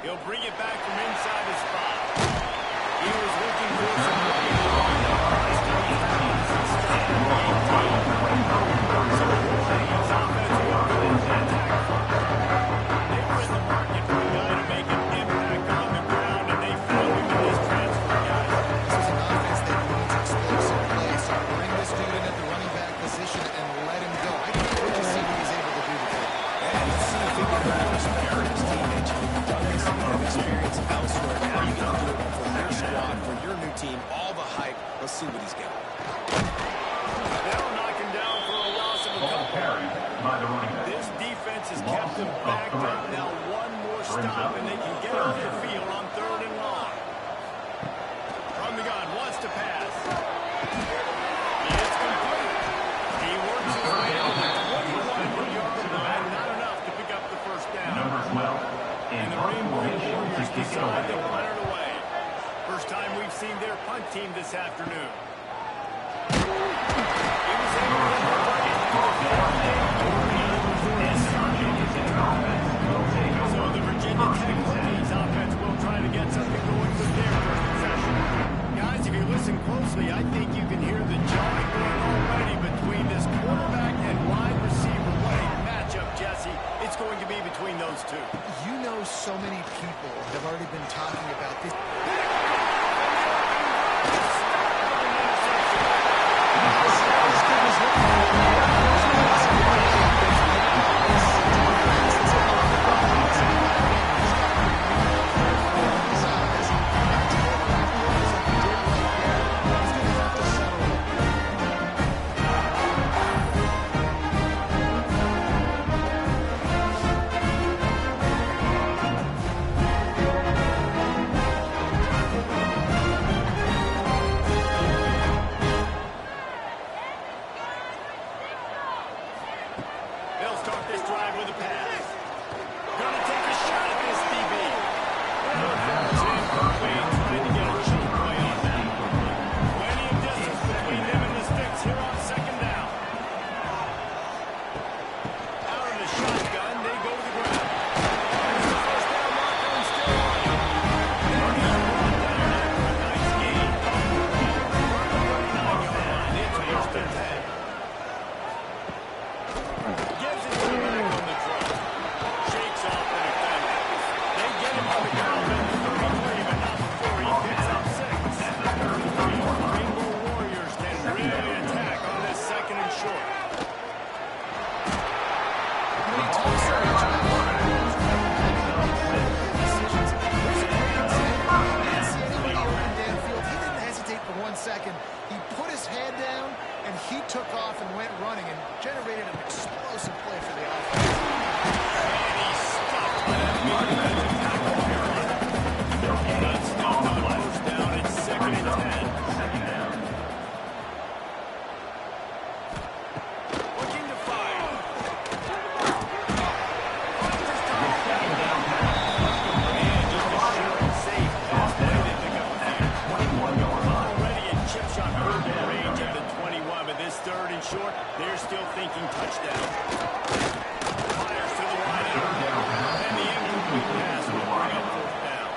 He'll bring it back from inside his spot. He was looking for some running along the first time he found his stop in the 18. So his offense will go in the attack front. They were in the market for a guy to make an impact on the ground, and they found him in this transfer, guys. This is an offense that needs explosive play, so bring this dude in at the running back position and let him go. I can't wait to see what he's able to do today. And let's see if he can have his pair his teammates. You've done this kind of experience elsewhere. Now you got to do it for your squad, for your new team, all the hype. Let's see what he's got. They'll knock him down for a loss of a couple. This defense has kept them backed up. Now one more stop, and they can get off the field on 3rd and long. From the gun, wants to pass. It's complete. He works his way on the 21-yard line. Not enough to pick up the first down. And the Rainbow Warriors decide to run it away. First time we've seen their punt team this afternoon. He was able to break it through the 40. So the Virginia Tech Hokies offense will try to get something going with their first possession. Guys, if you listen closely, I think you can hear the jawing going already between this quarterback and wide receiver. What a matchup, Jesse. It's going to be between those two. You know, so many people have already been talking about this. They'll start this drive with a pass. Gonna take a shot at this DB. Trying to get a cheap play on that. Plenty of distance between them and the sticks here on 2nd down. Out of the shotgun, they go to the ground. There's the first down marker and still running. Then he's brought down after a nice gain. From the 39-yard line, it's 1st and 10. Gives it to the back on the draw. Shakes off the defender. They get him on the ground at the 33, but not before he picks up 6. Rainbow Warriors can really attack on this 2nd and short. He didn't hesitate for 1 second. He put his head down, and he took off and went running and generated an explosive play for the offense. And he's stuffed by that defensive tackle. That's stuffed on 1st down. It's 2nd and 10. Looking to fire. This time down. And just a sure and safe pass play to pick up a few. Already in chip shot range at the 21, but this 3rd and short, they're still thinking touchdown. Fires to the wide out. And the incomplete pass will bring up 4th down.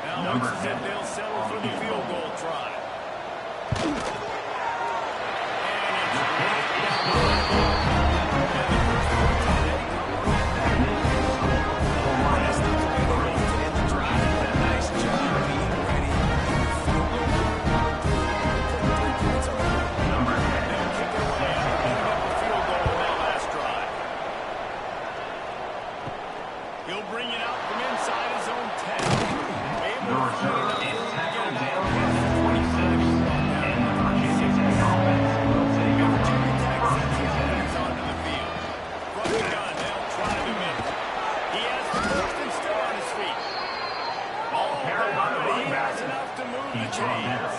Now looks as if they'll settle for the field goal try. And it's right down the line. And the first point today comes right back. That's the way they moved it in the drive. A nice job being ready. They'll kick it away after picking up a field goal on that last drive. He'll bring it out from inside his own 10. Able to find enough room to get it out past the 25. He's brought down to the 36. And Virginia Tech sends the offense onto the field. From the gun, they'll drive him in. He has the first and still on his feet. All there, but he has enough to move the chains.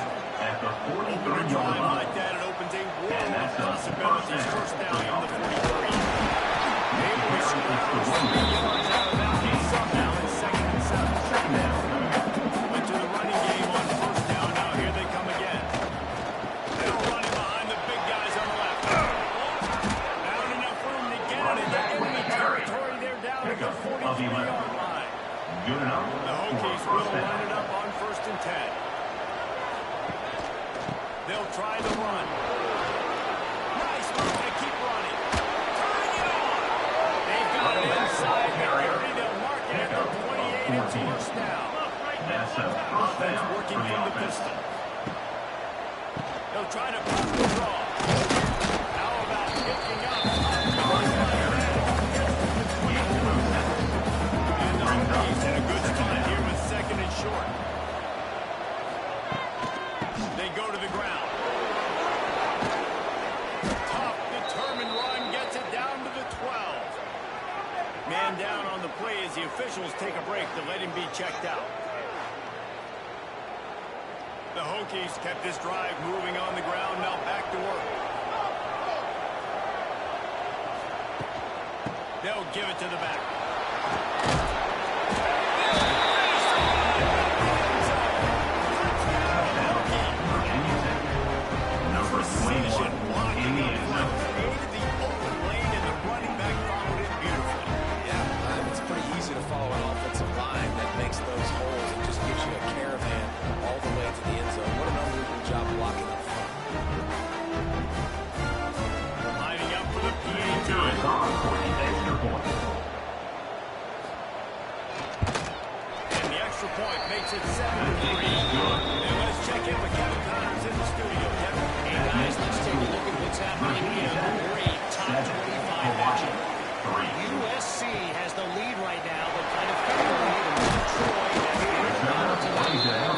Over a drive like that, it opens a world of possibilities. 1st down from the 43. Able to squeeze 3 yards out of that one somehow in 2nd and 7. Went to the running game on 1st down. Now here they come again. They'll run him behind the big guys on the left. Found enough room to get it into enemy territory. They're down at the 43-yard line. The Hokies will line it up on 1st and 10. They'll try the run. Nice move. They keep running. Turning it on. They've got it inside the 30. They'll mark it at the 28. It's first down. Offense working from the pistol. They'll try to pop the draw. How about picking up? And the Hokies in a good spot here with 2nd and short. They go to the ground. Tough, determined run gets it down to the 12. Man down on the play as the officials take a break to let him be checked out. The Hokies kept this drive moving on the ground, now back to work. They'll give it to the back. Precision blocking the created the open lane, and the running back followed it beautifully. Yeah, it's pretty easy to follow an offensive line that makes those holes and just gives you a caravan all the way to the end zone. What an unbelievable job blocking up front. Lining up for the PAT. And the extra point makes it 7-3. And let's check in with Kevin Connors in the studio. Kevin. Hey guys, let's take a look at what's happening in the great top 25 action. USC has the lead right now, but kind of far away to Troy has the lead tonight.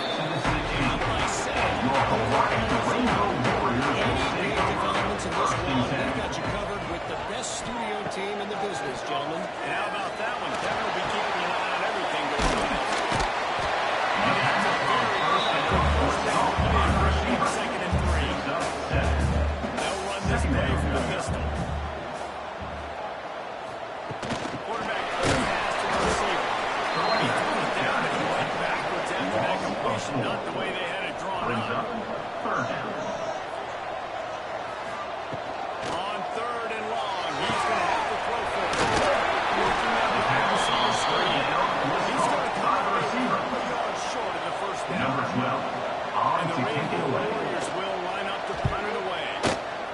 How can I say? Any big developments in this one, we've got you covered with the best studio team in the business, gentlemen. And how about that one? Kevin will be keeping an eye on everything going on. Second and 3. They'll run this play from the pistol. Quarterback pass to the receiver. He threw it down and he went backwards after that completion, not the way they had it drawn up. On 3rd and long, he's going to have to throw for it. Looking at the pass on the screen. He's going to come out yards short of the first down. And the Rainbow Warriors will line up to punt it away.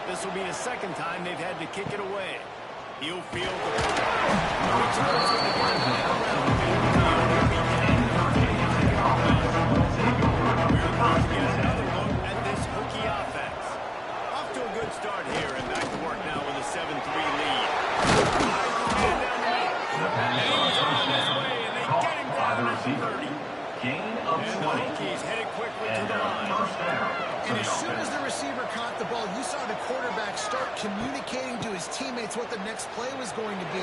This will be the 2nd time they've had to kick it away. He'll field the punt. Returns with the ball around. We're about to get another look at this Hokie offense. Off to a good start here and back to work now with a 7-3 lead. And he was on his way and they get him down at the 30. Gain of 20. And the Hokies headed quickly to the line. And as soon as the receiver caught the ball, you saw the quarterback start communicating to his teammates what the next play was going to be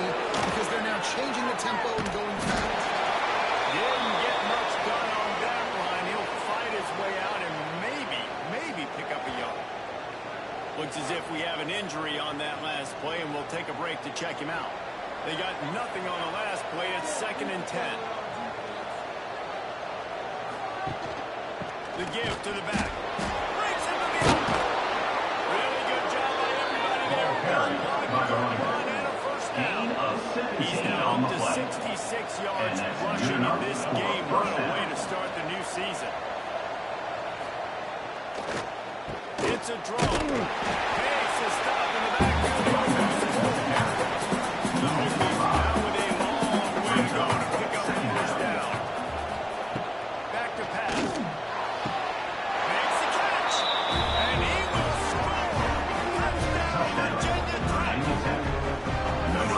because they're now changing the tempo and going fast. Didn't get much done on that line. He'll fight his way out and maybe pick up a yard. Looks as if we have an injury on that last play, and we'll take a break to check him out. They got nothing on the last play. It's 2nd and 10. The give to the back. Breaks into the open. Really good job by everybody there. Run and a first down. He's now up to 66 yards rushing in this game. What a way to start the new season. It's a draw. Pace is stopped in the backfield. The Hokies now with a long way to go to pick up the first down. Back to pass. Makes the catch. And he will score. Touchdown, Virginia Tech.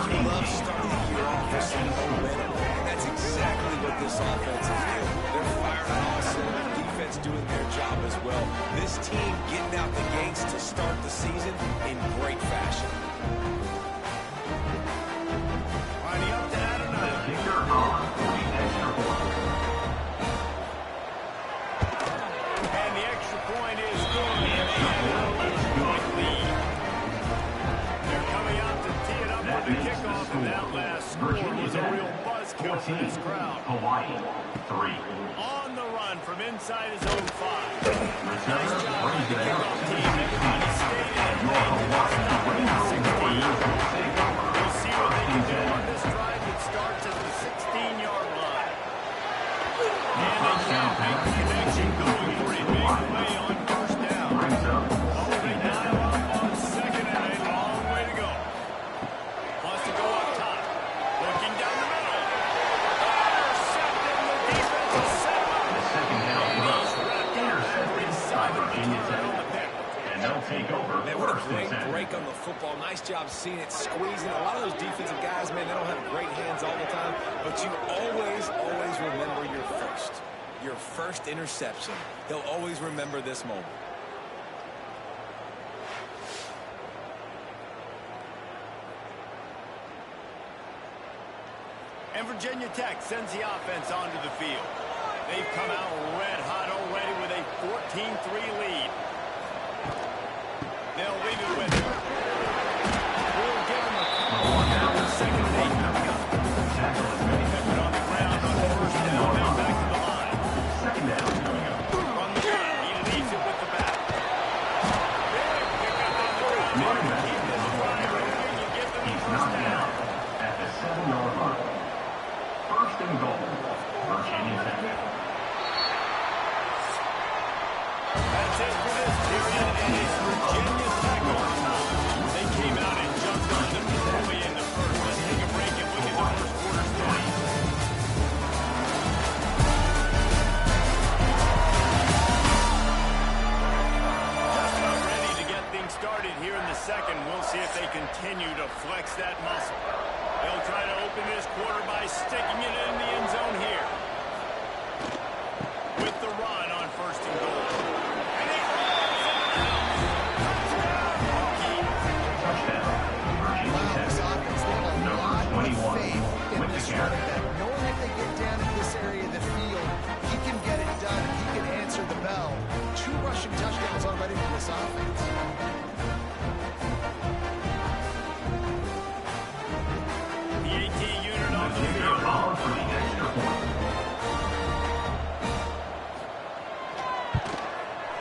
He loves starting the year off with some momentum, and that's exactly what this offense is doing. They're firing on all cylinders. Defense doing their job as well. This team getting out the gates to start the season in great fashion. Lining up to Adonai. Kicker on for the extra point. And the extra point is good. And they have a 1-point lead. They're coming out to tee it up for the kickoff, and that last score was a real buzzkill for this crowd. Hawaii, 3. On the run from inside his own 5. Nice job by the kickoff team. Everybody stayed in and played. 16. We'll see what they can do on this drive that starts at the 16-yard line. to set him up. The second down And throw. he's wrapped up every Intercepted by side of the Virginia turn on Tech. the pick. And they'll take over Man, what a first great and 10. break on the football. Nice job seeing it, squeezing. A lot of those defensive guys, man, they don't have great hands all the time, but you always remember your first interception. He'll always remember this moment. And Virginia Tech sends the offense onto the field. They've come out red hot already with a 14-3 lead. They'll leave it with him. We'll give him a couple now in second and 8. Peppered on the ground on first down. Now back to the line. Second down coming up. From the gun, he leads it with the back. Big pickup on the ground. Keep this drive moving and get them the He's first knocked down. down at the 7-yard line. First and goal, Virginia Tech. That's it for this period, and it's Virginia Tech on top. They came out and jumped on them early in the first. Let's take a break and look at the first quarter stats. Just about ready to get things started here in the second. We'll see if they continue to flex that muscle. They'll try to open this quarter by sticking it in the end zone here. With the run on first and goal. And he rolls in and out. Touchdown, Hokie. Touchdown, Virginia Wow, Tech. this offense, they have a Number lot 21 of faith in with the this carry. running back. Knowing if they get down in this area of the field, he can get it done. He can answer the bell. 2 rushing touchdowns already for this offense. The AT unit on the Kicker field. ball for the extra point.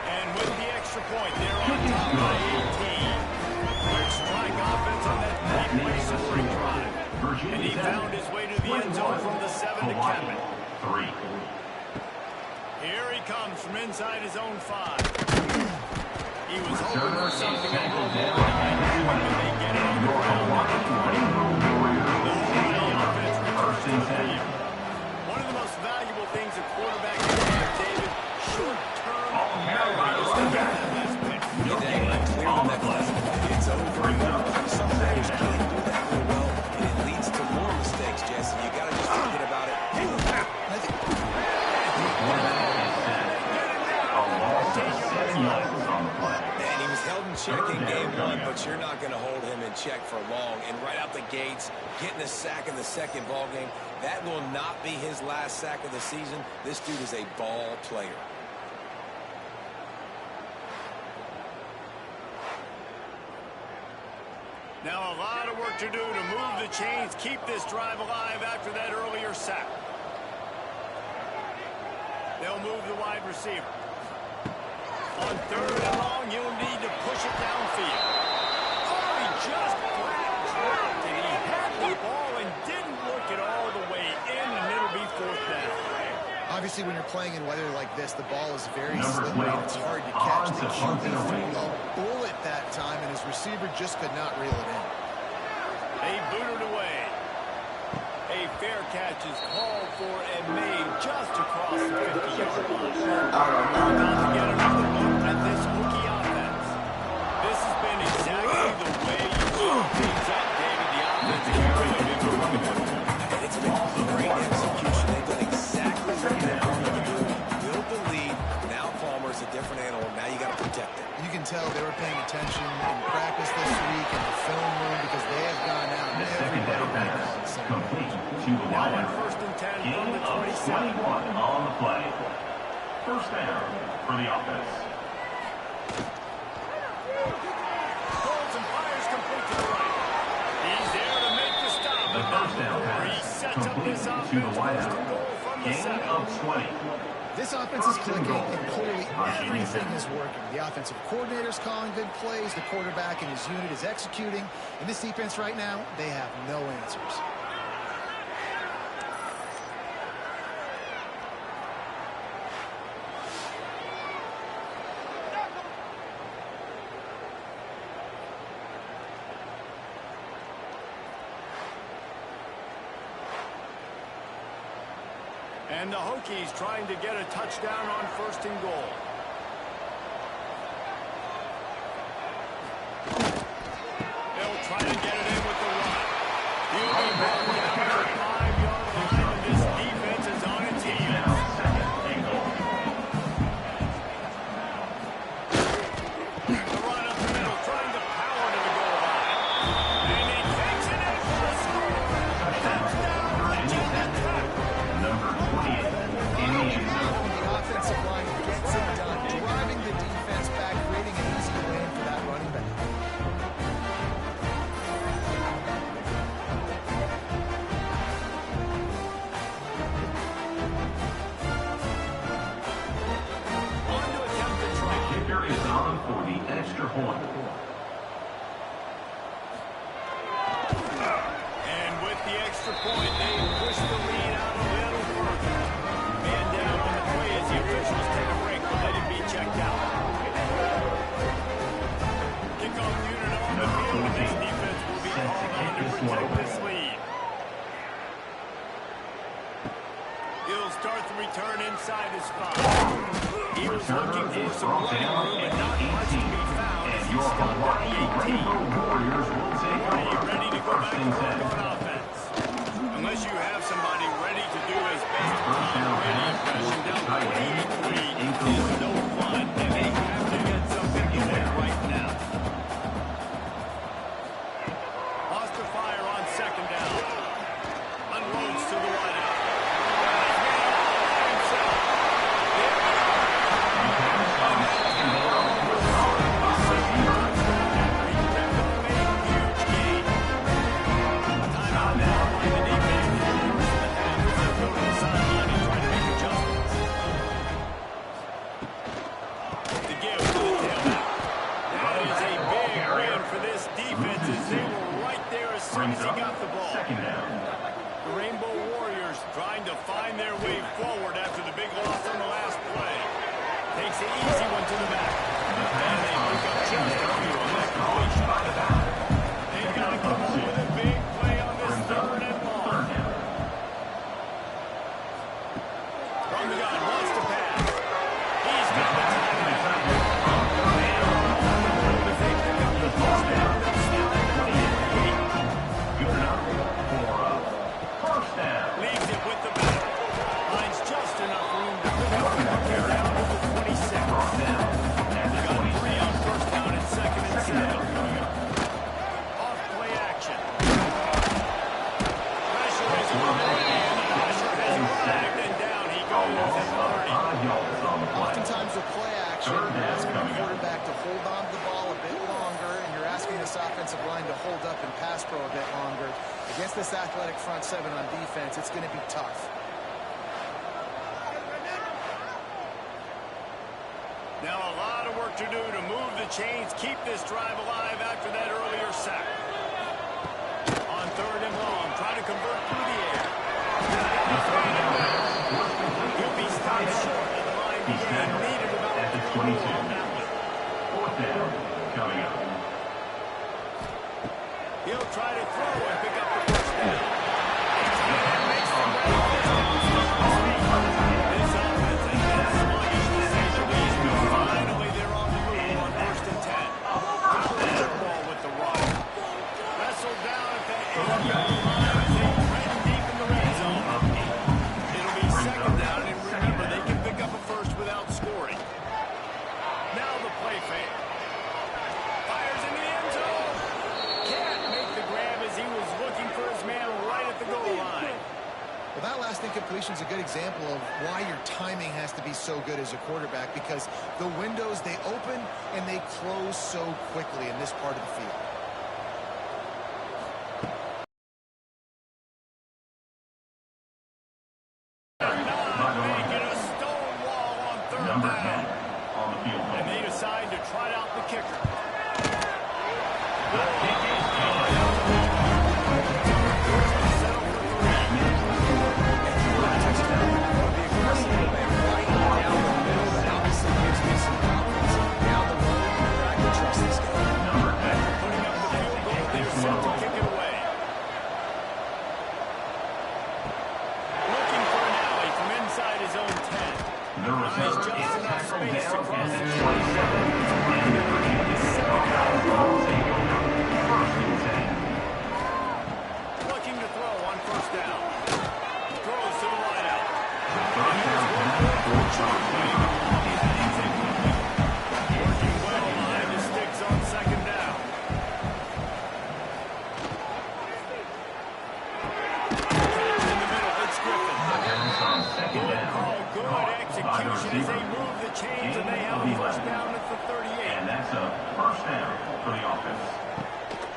And with the extra point, they're on top by 18. Quick strike offense on that three-play scoring drive. And he found his way to the end zone from the 7 to cap it. 3. Here he comes from inside his own 5. He was hoping for something a little more dynamic, but they get it on the ground. The Hawaii offense returns to the field. One of the most valuable things a quarterback can have, David, short-term memory is the game of this win. Get that one clear on that left. It's over. Some players can't do that real well, and it leads to more mistakes, Jesse. You got to just forget about it. I think A loss of 7 yards on the play. And he was held in check in game 1, but you're not going to hold him in check for long. And right out the gates, getting a sack in the second ball game, that will not be his last sack of the season. This dude is a ball player. Now a lot of work to do to move the chains, keep this drive alive after that earlier sack. They'll move the wide receiver. On third and long, you'll need to push it downfield. Oh, he just flat dropped it. He had the ball and didn't look it all the way in, and it'll be fourth down. obviously when you're playing in weather like this, the ball is very Number slippery 12, and it's hard to catch. The Odds QB of threw Hunter a bullet that time, and his receiver just could not reel it in. They booted away. A fair catch is called for and made just across the 50-yard line. We're about to get another look at this Hokie offense. This has been exactly the way you shoot things up, David. The offense has really been moving. And it's been great execution. They've done exactly what they wanted to do. Build the lead. Now Palmer's a different animal. Now you got to protect it. You can tell they were paying attention in practice this week in the film room because they have gone out and The second everybody down went out pass and said, complete to the Now on wide. first and 10 from Gain the of 27. 21 on the play. First down for the offense. Holds and fires complete to the right. He's there to make the stop. The first down He pass sets up complete this to offense the first wide and out. goal from the Gain 7. of 20. this offense is clicking and clearly everything is working. The offensive coordinator's calling good plays. The quarterback and his unit is executing. In this defense right now, they have no answers. And the Hokies trying to get a touchdown on 1st and goal. They'll try to get it in with the run. He'll be brought down to the 5-yard line, and this defense is on its heels. The run up the middle, trying to power to the goal line. And he takes it in for the score. Touchdown, Virginia Tech. Number 28 in the end zone. The offensive line gets it done, driving the defense back, creating an easy lane for that running back. On to attempt to try. Kicker is on for the extra point. And with the extra point, they push the lead out a little further. Man down on the play as the officials take a break to let him be checked out. Kickoff unit on the field, and this defense will be called on to protect this lead. He'll start the return inside his spot. He was looking for some running room, but not much to be found as he stopped at the 18. Warriors will take over. Ready to go back First to and work 10. on offense. Unless you have somebody ready to do his best Tom Brady impression, down 23 is no fun, and they have to get something going right now. Lost the fire on 2nd down. Unloads to the right out. Soon as he got the ball. Second down. The Rainbow Warriors trying to find their way forward after the big loss on the last play. Takes the easy one to the back. And they pick up just a few on that completion. They've got to come up with a big play on this 3rd and long. From the gun, wants to pass. He's got the time. If they pick up the first down, they'll slide to the 28. Good enough for a first down. Leaves it with the back. Finds just enough room to pick up the carry down to the 26. Brought down at the Got 26. 3 on 1st down and 2nd and 7. Coming up. Off play action. Pressure is on. And the pressure has arrived, and down he goes at 30. 5 yards on the play. Oftentimes with play action, Third down you're asking the coming up. quarterback to hold on to the ball a bit longer, and you're asking this offensive line to hold up and pass pro a bit longer. Against this athletic front 7 on defense, it's going to be tough. Now a lot of work to do to move the chains, keep this drive alive after that earlier sack. On 3rd and long, try to convert through the air. He'll be stopped short of the line. He needed about at the 4 22. on that one. 4th down coming up. He'll try to throw and pick up the first down. And makes the right distance on his feet. This offense has been sluggish to say the least. Finally, they're on the move on 1st and 10. Power ball with the run. Wrestled down at the 8-yard line as they ran deep in the red zone. It'll be 2nd down, and remember, they can pick up a first without scoring. Now the play fake. Fires in the end zone. Can't make the grab as he was looking for his man right at the goal line. Well, that last incompletion is a good example of why your timing has to be so good as a quarterback, because the windows, they open and they close so quickly in this part of the field. Not making a stone wall on 3rd Number 10 down. on the field. And they decide to try out the kicker. Number 10. Putting up the field goal, they're set to kick it away. Looking for an alley from The receiver just is enough tackled space down across at the the 27. And the Virginia Cowboys will take over. First and 10. Looking to throw on first down. Throws to the wideout. First down pass for Chauncey. Is incomplete. Working well behind the sticks on second down. Catch in the middle. It's Griffin. The pass on second Good down. call. Good Caught by the execution as receiver. they move the chains and they have a first down at the 38. And that's a first down for the offense.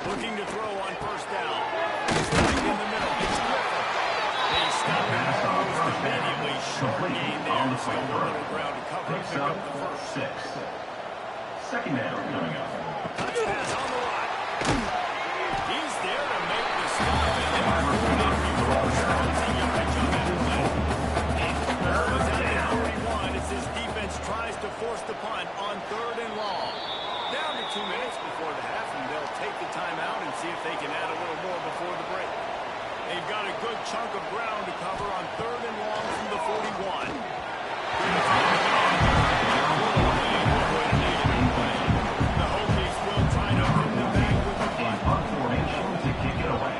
Looking to throw on first down. Stuck in the middle. It's Griffin. They stop him Pass on almost first down. immediately. Short Complete gain on there. the Still a play little ground to cover. Picks Pick up up the first. 6. Second down coming up. Touch pass on the right. He's there to make the stop. And then as his defense tries to force the punt on third and long. Down to 2 minutes before the half, and they'll take the timeout and see if they can add a little more before the break. They've got a good chunk of ground to cover on third and long from the 41. The Hokies will try to win the back with the In punt formation to kick it away.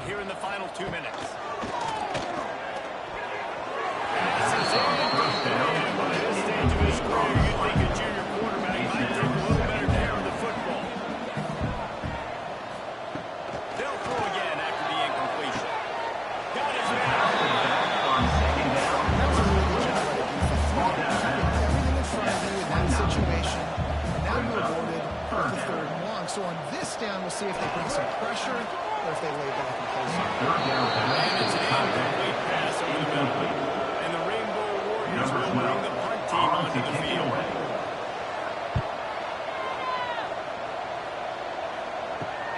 Here in the final 2 minutes. By this stage of his career, you'd think a junior quarterback might take a little better care of the football. They'll throw again after the incompletion. Got his man. That was a really good job by the defense. Everything in front of you in that situation. And now you're rewarded with the third and long. So on this down, we'll see if they bring some pressure or if they lay back and play some. And it's an incomplete pass over the middle. And the Rainbow Warriors will bring the punt team onto the field.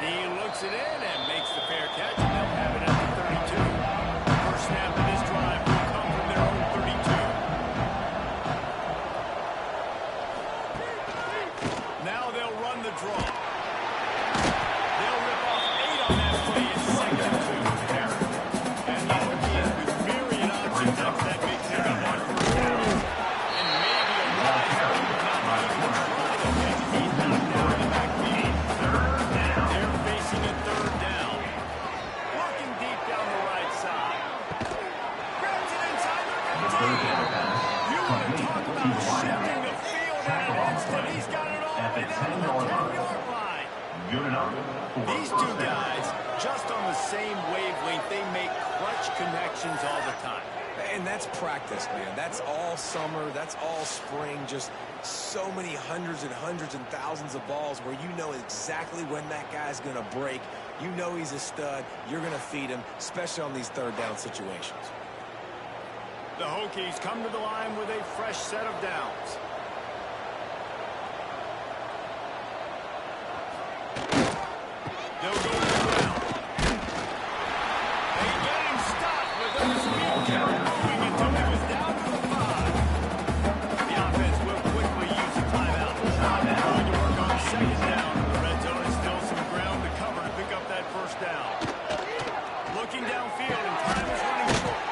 He looks it in and makes the fair catch, and they'll have it at the 32. First snap of this drive will come from their own 32. Now they'll run the draw. They'll rip off 8 on that play. It's second and 2. And the Hokies with myriad options up that big pickup on first down. And maybe a rise but not even try to make it down there in the backfield. They're facing a third down. Working deep down the right side. Grabs it inside the 15. You want to talk about shifting the field in an instant. He's got it all the way down to the 10-yard line. Good enough. These two guys, just on the same wavelength, they make clutch connections all the time. And that's practice, man. That's all summer. That's all spring. Just so many hundreds and thousands of balls where you know exactly when that guy's going to break. You know he's a stud. You're going to feed him, especially on these third down situations. The Hokies come to the line with a fresh set of downs. They'll go to the ground. They get him stopped with those speed count moving until he was down to the 5. The offense will quickly use a timeout. Going to work on second down. The red zone is still some ground to cover to pick up that first down. Looking downfield and time is running short.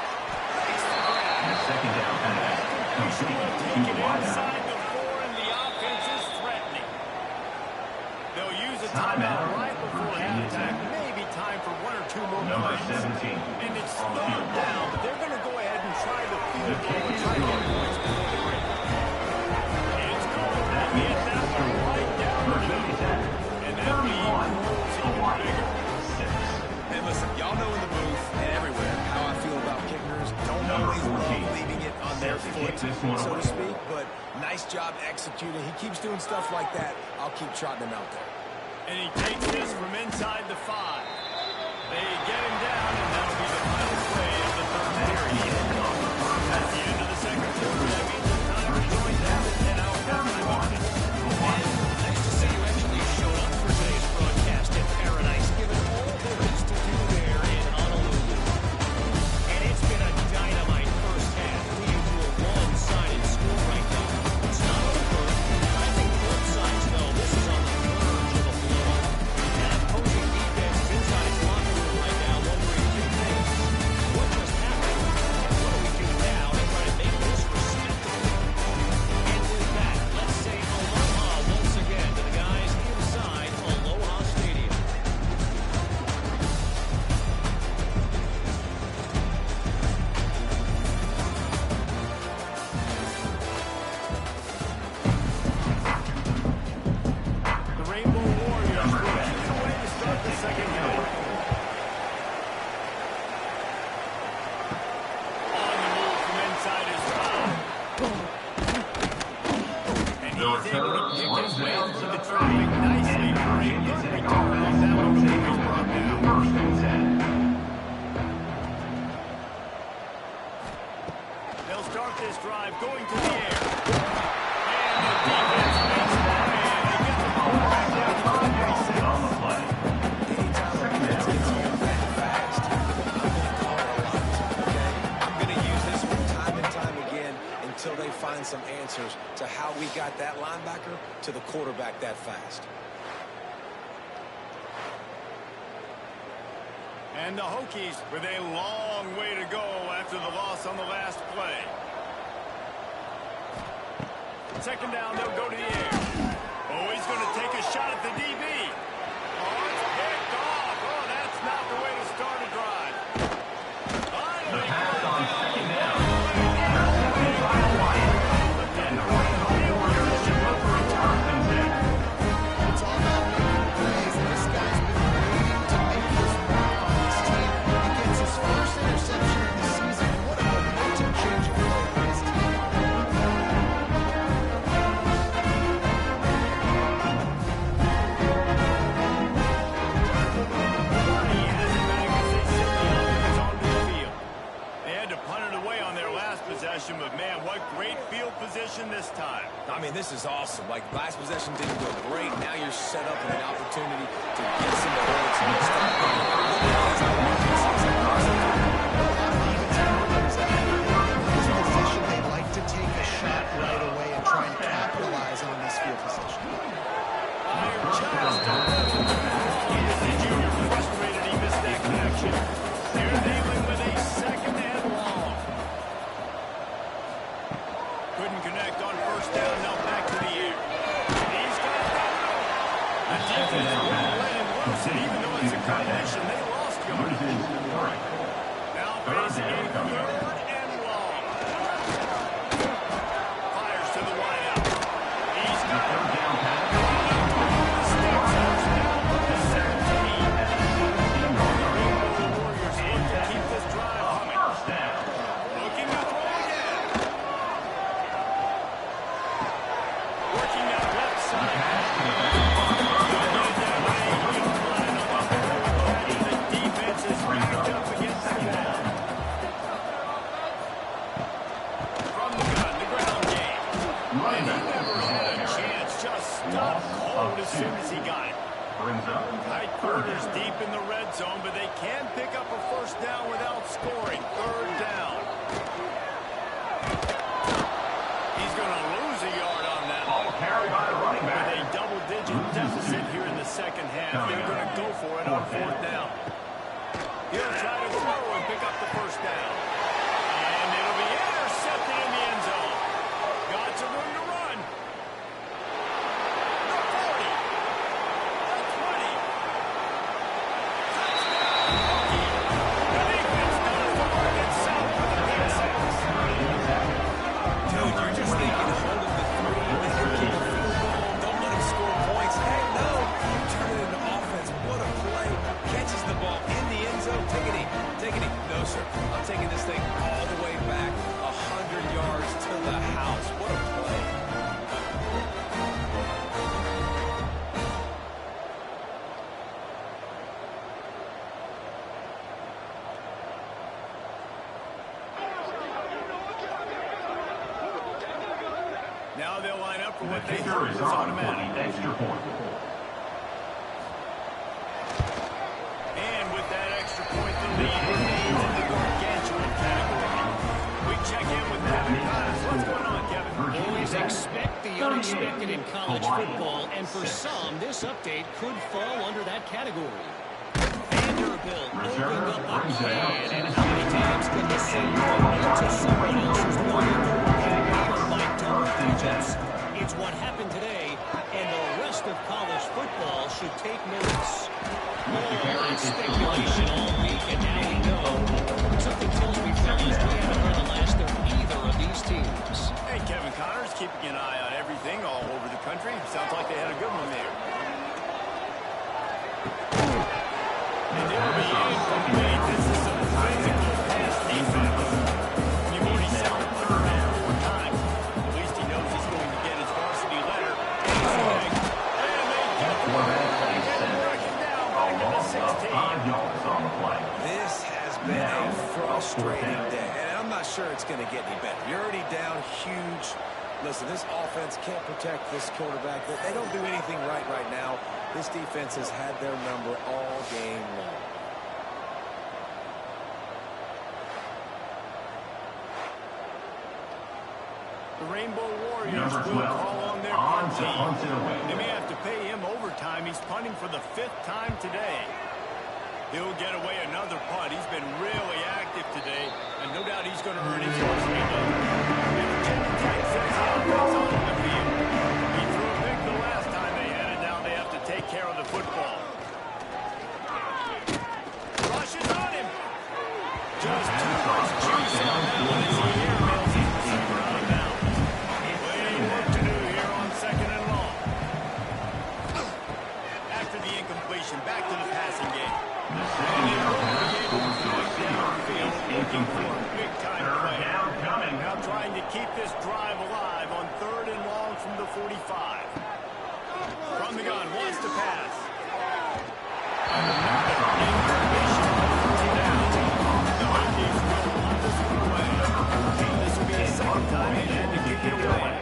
Makes the grab. Second down pass. Will take it inside the 4 and the offense is threatening. They'll use a timeout right before halftime. Maybe time for 1 or 2 more Number plays. 17. And it's third down, but they're going to go ahead and try the field goal and try to get points before the break. It's good. They get that one right down the middle. And that lead grows even bigger. And listen, y'all know in the booth and everywhere how I feel about kickers. Don't always love leaving it on their foot, so to speak, but nice job executing. He keeps doing stuff like that. I'll keep trotting him out there. And he takes this from inside the 5. They get him down, and that'll be the final play of the third period. At the end of the second quarter, that means it's time to join them and out halftime. Nice to see you actually showed up for today's broadcast in Paradise, given all there is to do there in Honolulu. And it's been a dynamite first half, leading to a he's able to pick his way through the traffic nicely. Great return on that one before he's brought down. First and 10. They'll start this drive going to the air. And the defense makes the play. They get the ball back down to 26. On the play. Anytime a blitz gets you that fast, I'm going to use this one time and time again until they find some answers to how we got that linebacker to the quarterback that fast. And the Hokies with a long way to go after the loss on the last play. Second down, they'll go to the air. Oh, he's going to take a shot at the DB. Oh, it's picked off. Oh, that's not the way to start a drive. The pass on second down. Intercepted by Wyatt. And the Rams Warriors should go for a first and 10. It's all about making plays. This guy's been waiting to make his mark on this team. He gets his first interception of the season. What a momentum-changing play for his team. But man, what great field position this time. I mean, this is awesome. Like, last possession didn't go great. Now you're set up with an opportunity to get some points and start going. That's how offense is across the field. This position, they like to take a shot right away and try and capitalize on this field position. The junior frustrated he missed that connection. They're dealing with a second and long. Couldn't connect on first down, now back to the air. He's got it down. The defense won't let him loose, and even though it's a combination, they lost yardage. Now facing a third and long. Fires to the wideout. He's got it. Steps first down from the 17. The Warriors look to keep this drive humming. Looking to throw again. Working that left side. The defense is racked up against the wall. From the gun, the ground game. And he never had a chance. Just stopped cold as soon as he got it. Tight quarters deep in the red zone, but they can pick up a first down without scoring. Third down. He's going to lose a yard on that one. Carried by the running back. With a double-digit deficit here in the second half, they're going to go for it on fourth down. He'll try to throw and pick up the first down. And it'll be intercepted in the end zone. Got some room to run. The 40. The 20. Touchdown. The defense does the work itself for the pick six. Dude, you're just thinking, hold him to 3, let him kick a field goal, don't let him score points. Hey, no, you turn it into offense. What a play. Catches the ball in the end zone. Take it. No, sir. I'm taking this thing all the way back 100 yards to the house. What a play. Now they'll line up for what The they kicker hope is is on for automatic. the extra point. And with that extra point, the lead remains in the gargantuan category. We check in with Kevin Connors. What's going on, Kevin? Always expect the unexpected in college football, and for some, this update could fall under that category. Vanderbilt opened up a can, and how many times could this thing go into someone else's water and powered by double digits? It's what happened today, and the rest of college football should take notice. All speculation all week, and now we know. Something tells me, fellas, we haven't heard the last of either of these teams. Hey, Kevin Connors, keeping an eye on everything all over the country. Sounds like they had a good one there. And it'll be incomplete. This is some physical pass defense. You've already said the third down 4 times. At least he knows he's going to get his varsity letter going to get any better. You're already down huge. Listen, this offense can't protect this quarterback. They don't do anything right now. This defense has had their number all game long. The Rainbow Warriors will call on their punt team. They may have to pay him overtime. He's punting for the 5th time today. He'll get away another punt. He's been really active today, and no doubt he's going to earn his first win. He threw a pick the last time they had it. Now they have to take care of the football. Rushes on him. Just too much juice on that one as he airmails his receiver out of bounds. Plenty of work to do here on 2nd and long. After the incompletion, back to the passing game. Big time play. Now trying to keep this drive alive on 3rd and long from the 45. From the gun, wants to pass. This will be the 2nd time he had to kick it away.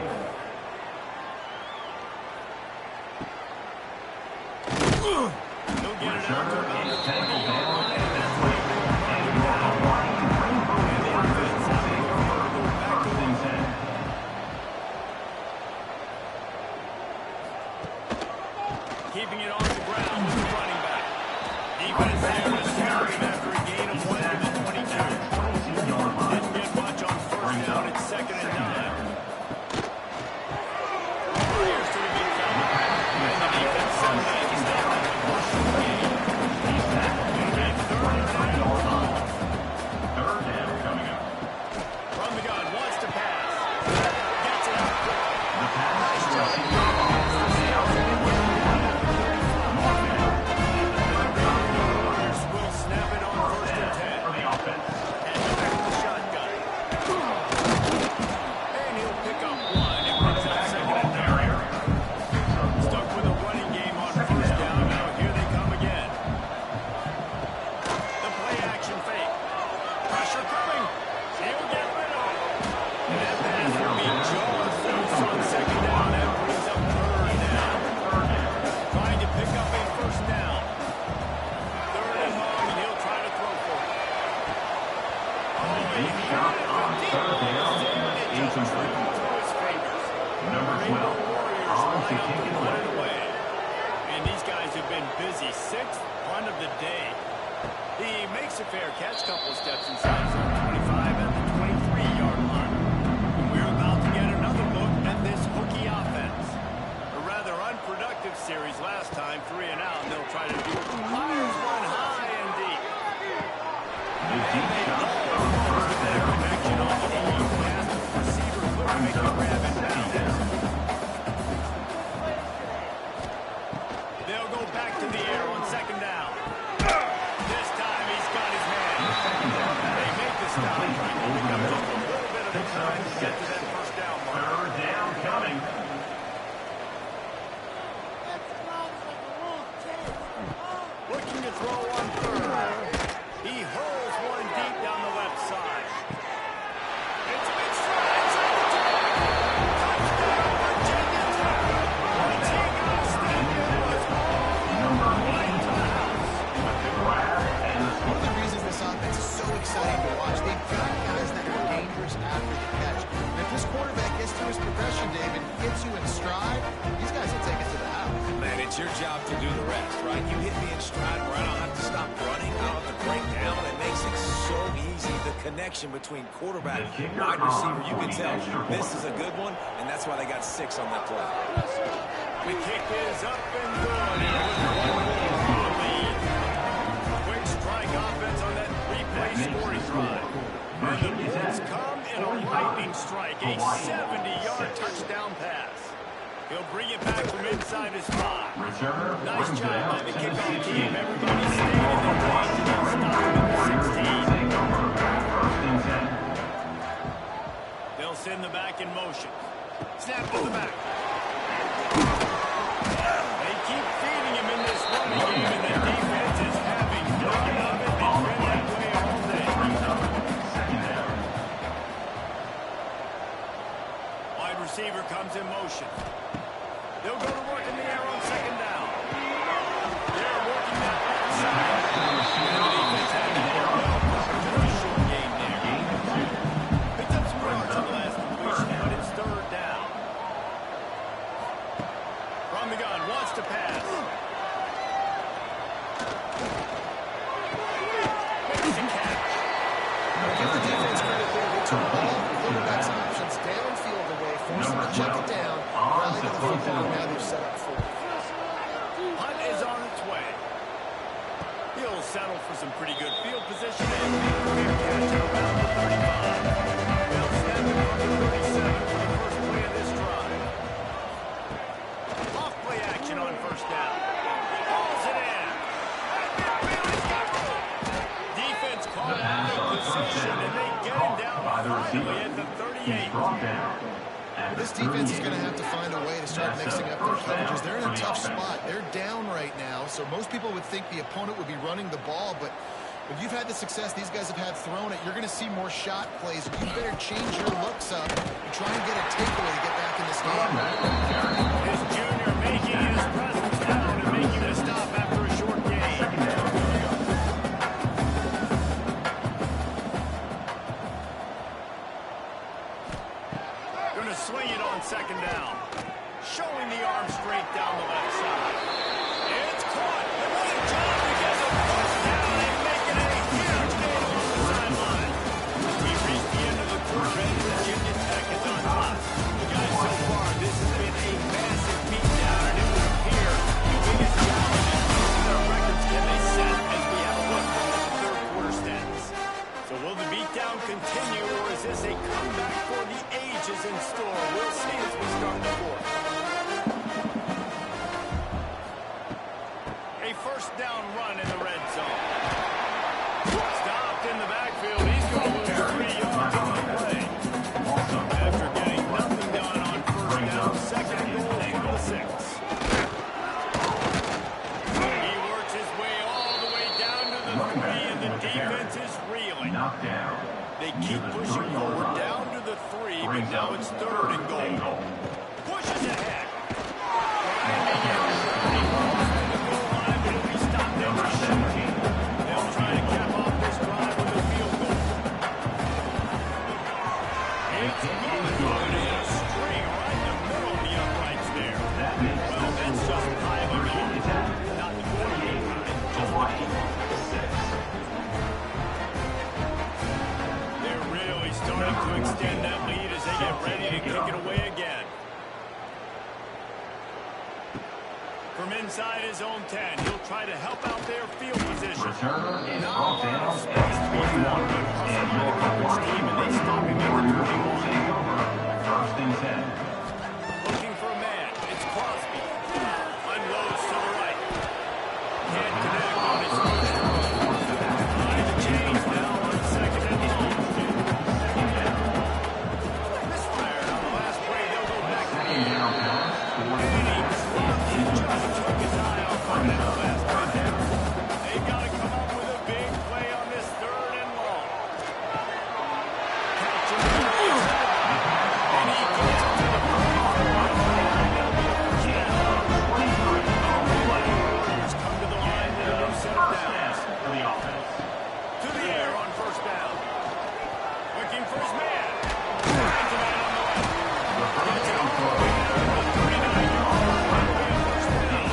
He'll get it out to about the 20-yard line, and that's where he will find him down. And the offense out of the back to the 10. Keeping it on the ground with the running back. Defense there to start him after a gain of 1 to the 22. Didn't get much on 1st down. It's 2nd and 9. Warriors to the midfield. And the defense settled in. He's not going to push the game. And 3rd down. 3rd down coming up. From the gun, wants to pass. Gets it out quick. The pass Nice to job. receiver off the down. Warriors will snap it on 1st and 10. For the offense. And back to the shotgun. And he'll pick up 1 and brings up 2nd and 9. Stuck with a running game on 1st down. Now here they come again. The play action fake. Pressure coming. He'll get rid of it. And that pass will be just loose on 2nd down. That brings up 3rd down. Trying to pick up a 1st down. 3rd and long, and he'll try to throw for it. Deep shot on 3rd down. Incomplete. Number 12 on to kick it away. And these guys have been busy. 6th punt of the day. He makes a fair catch, couple of steps inside zone 25 at the 23-yard line. And we're about to get another look at this hooky offense. A rather unproductive series last time, 3 and out, and they'll try to do it. Fires one high and deep. The deep shot on 1st down. Connection on the long pass. Receiver couldn't make the grab and down. They'll go back to the air on 2nd down. This time he's got his man. They make the stop. Trying to pick up just a little bit of the time to get to that 1st down mark. 3rd down coming. Looking to throw on 3rd. He hurls one deep down the left side. It's big strides on the track. Touchdown, Virginia Tech. Montego Stadium was Number all 8 to the house. with the grab and the One of the reasons this offense is so exciting to watch, they've got guys that are dangerous after the catch. And if this quarterback gets to his progression, David, gets you in stride, these guys will take it to the house. Man, it's your job to do the rest, right? You hit me in stride where I don't have to stop running. I don't have to break down. It makes it so easy. The connection between quarterback and wide receiver, you can tell this is a good one, and that's why they got 6 on that play. The kick is up and good. And with 1 more on the lead. Quick strike offense on that 3-play scoring drive. And the Bulls come in a lightning strike, a 70-yard touchdown pass. He'll bring it back from inside his 5. return. Nice brings it job out by the to kickoff 16. team. Everybody stayed in the lane to get stopped at the 16. Take over. 1st and 10. They'll send the back in motion. Snap to the back. They keep feeding him in this running game, and the defense is having none of it. They've been that way all day. Brings up 2nd down. wide receiver comes in motion. They'll go to work in the air on second down. They're working that left side. And the defense had to get well covered for a short gain there. Picked up some yards on the last completion, but it's third down. From the gun, wants to pass. Makes the catch. Give the defense credit there. They took all the quarterback's options downfield away, forced them to check it down, rally to the football, and now they're set up for it. Hunt is on its way. He'll settle for some pretty good field position and make a clear catch at around the 35. They'll snap it from the 37 for the first play of this drive. Off play action on first down. Hauls it in. Defense caught out of position, and they get him down finally at the 38. This defense is going to have to find a way to start mixing up their coverages. They're in a tough spot. They're down right now, so most people would think the opponent would be running the ball, but if you've had the success these guys have had throwing it, you're going to see more shot plays. You better change your looks up and try and get a takeaway to get back in this game. His junior making his presence down and making a stop after a short gain. Going to swing it on second down. Showing the arm straight down the left side. It's caught. And what a job to get the first down and making a huge gain along the sideline. We reached the end of the quarter and Virginia Tech is on top. Guys, so far this has been a massive beatdown, and it would appear the biggest challenge is what their records can they set as we have a look at the third quarter stats. So will the beatdown continue, or is this a comeback for the ages in store? We'll see as we start the fourth. A first down run in the red zone. Stopped in the backfield. He's going to lose 3 yards on the play. After getting nothing done on first down, second and goal from the 6. He works his way all the way down to the 3, and the defense is reeling. They keep pushing forward down to the 3, but now it's third and goal. Pushes ahead. They'll try to cap off this drive with a field goal. It's good in a string right in the middle of the uprights there. Well, that's just piling on. Not the quarterback running, just the defense. They're really starting to extend that lead as they get ready to kick it away again. From inside his own 10, he'll try to help out their field position. Not a lot of space to be found, but hustled by the coverage team, and they stop him at the 21. First and 10. Looking for a man. It's Crosby. Unloads to the right. Can't connect on his first throw. Trying to change now on second and long. Misfired on the last play. They'll go back to the air. And he just took his eye off on that last play. They got to come up with a big play on this third and long. Catch him. And he gets to the Warriors come to the line with a new set of downs. To the air on first down. Looking for his man. Finds a man on the left. Gets it all the way down to the 39-yard line. First down.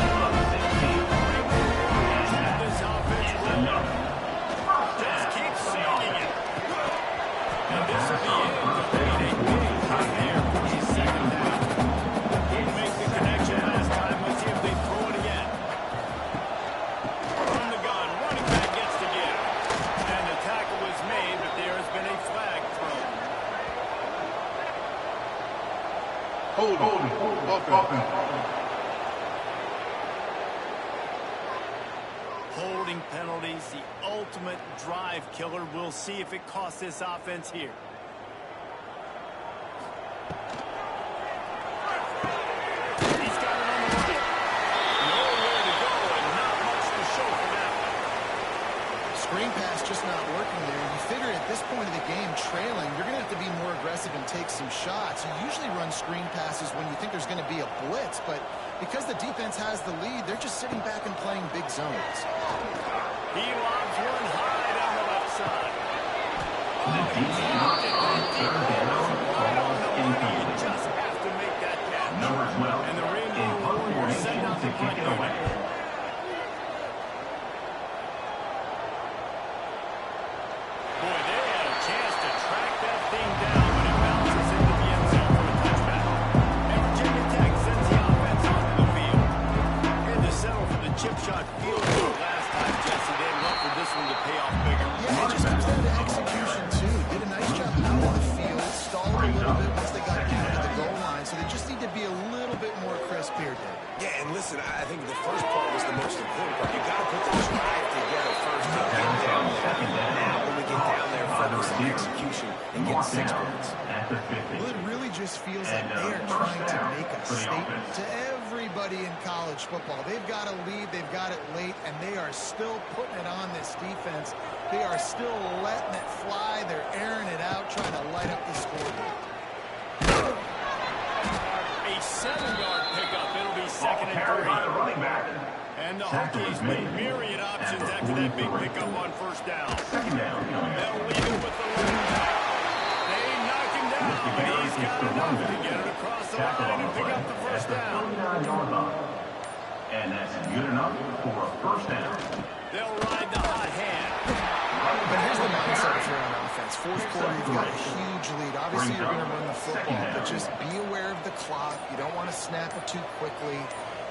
Warriors have this offense rolling. Just keep swinging it. And this will be it to lead a big play there for his second down. Didn't make the connection last time. Let's see if they throw it again. From the gun, running back gets the give. And the tackle was made, but there has been a flag thrown. Holding penalties, the ultimate drive killer. We'll see if it costs this offense here. He's got it on the right. Nowhere to go and not much to show for that one. Screen pass just not working there. You figure at this point of the game, trailing, you're going to have to be more aggressive and take some shots. You usually run screen passes when you think there's going to be a blitz, but because the defense has the lead, they're just sitting back and playing big zones. He lobs one high down the left side. The defense on third down falls You incomplete. just have to make that catch. Number 12 And the in Rainbow punt Warriors send formation out to the punt kick it unit. away. Boy, they had a chance to track that thing down when it bounces into the end zone for a touchback. And Virginia Tech sends the offense onto the field. Had to settle for the chip shot field goal last time, Jesse. They'd love for this one to pay off bigger. Yeah, it just comes down to execution, too. Did a nice job out on the field, stalled a little bit once they got down to the goal line, so they just need to be a little bit more crisp here, Dave. Yeah, and listen, I think the first part was the most important part. You got to put the drive together first to get down there. Now, when we get down there, focus on execution and get 6 points. At the 50. Well, it really just feels like they are trying to make a statement to everybody in college football. They've got a lead, they've got it late, and they are still putting it on this defense. They are still letting it fly. They're airing it out, trying to light up the scoreboard. A 7-yard pickup. It'll be Ball second and carried by the 3. running back. And the Tackle Hokies is with made myriad options at the after that big 43. pickup on first down. Second down coming They'll up. leave it with the running back. They knock him down, Mr. but Gary he's is got the enough one to back. get it across the Tackle line on and the pick play up the at first the down. 39-yard line. And that's good enough for a first down. They'll ride the hot hand. But here's the mindset if you're on offense. Fourth quarter, you've got a huge lead. Obviously, you're going to run the football, but just be aware of the clock. You don't want to snap it too quickly.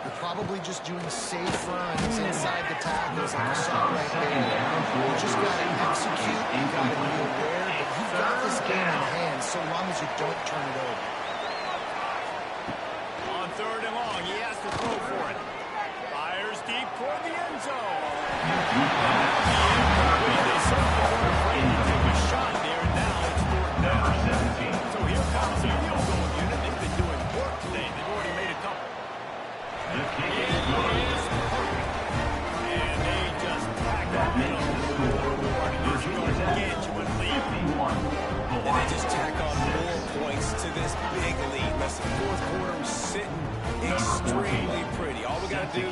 You're probably just doing safe runs inside the tackles like you saw right there. You just got to execute. You got to be aware, but you've got this game in hand so long as you don't turn it over. On third and long, he has to throw for it. Fires deep toward the end zone. They certainly weren't afraid to take a shot there, and now it's fourth down. Number 17. So here comes the field goal unit. They've been doing work today. They've already made a couple. The kick It is good. is perfect. And they just packed up in a little reward. And this is a gargantuan lead. 51. And they just tack on more points to this big lead. Listen, fourth quarter was sitting extremely pretty. All we got to do,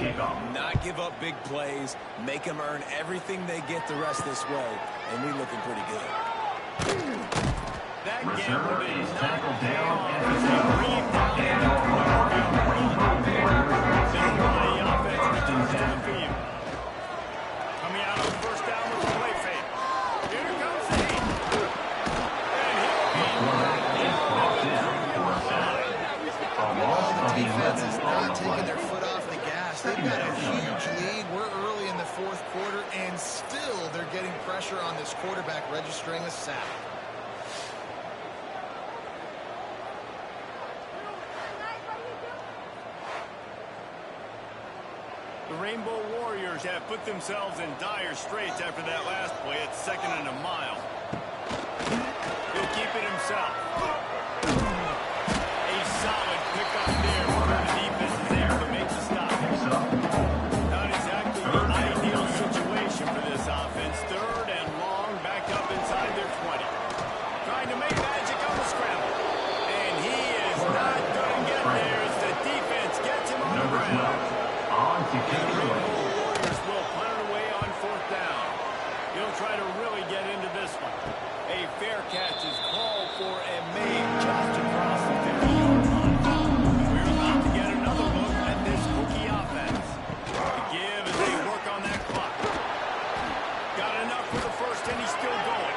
not give up big plays, make them earn everything they get the rest this way, and we're looking pretty good. That Receiver game is is tackled down at the 10. And your winner is the Rainbow Warriors. the offense returns to the Tackle. field. Coming out on first down with the play fake. Here comes the heat. And Quarterback is brought down for a sack. A loss of Defense 11 is on not the taking play. their foot off the gas. They've got a huge lead. We're early in the fourth quarter, and still they're getting pressure on this quarterback, registering a sack. the Rainbow Warriors have put themselves in dire straits after that last play. It's second and a mile. He'll keep it himself. A solid pickup there where the defense is able to make the stop. Picks up. Not exactly the ideal situation for this offense. Third and long, back up inside their 20. Trying to make magic on the scramble. And he is not going to get there as the defense gets him on the Number ground. 12. On to kick The it away. Rainbow Warriors will punt it away on fourth down. He'll try to really get into this one. A fair catch is called for and made just across the 50-yard line. We're about to get another look at this Hokie offense. The give as they work on that clock. Got enough for the first, and he's still going.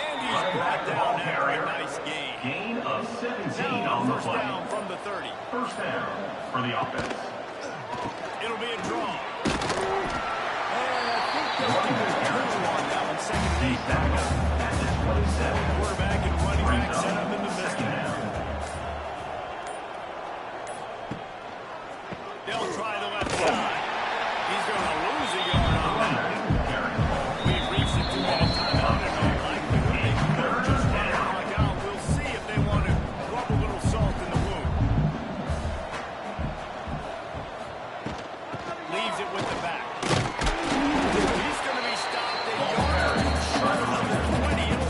And he's brought down after a nice gain. Gain of 17 Now on the first play. down from the 30. First down for the offense. It'll be a draw. And I think they'll give us two on that one, second and 8. Backup at the 27. Quarterback and running back set up in the Second middle. down. They'll try the left side. He's going to lose a yard on that. We've reached a 2-minute timeout in all likelihood. They could just run the clock out. We'll see if they want to rub a little salt in the wound. Leaves it with the back. He's going to be stopped a yard short of the 20. It'll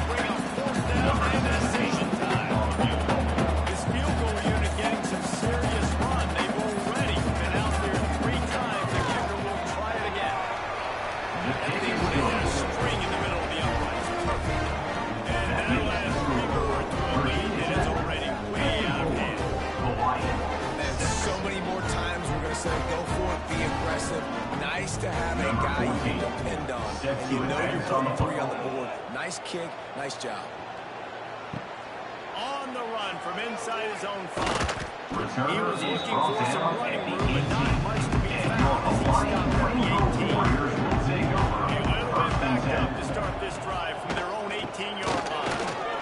guy you can depend on, and you know you're putting 3 on the board. Nice kick, nice job. On the run from inside his own 5. He Returner was is looking brought for some down running at the room, but 18. not much to be And found as he Hawaii stopped at the Rainbow 18. Warriors will take over. A little bit First and backed 10. up to start this drive from their own 18-yard line.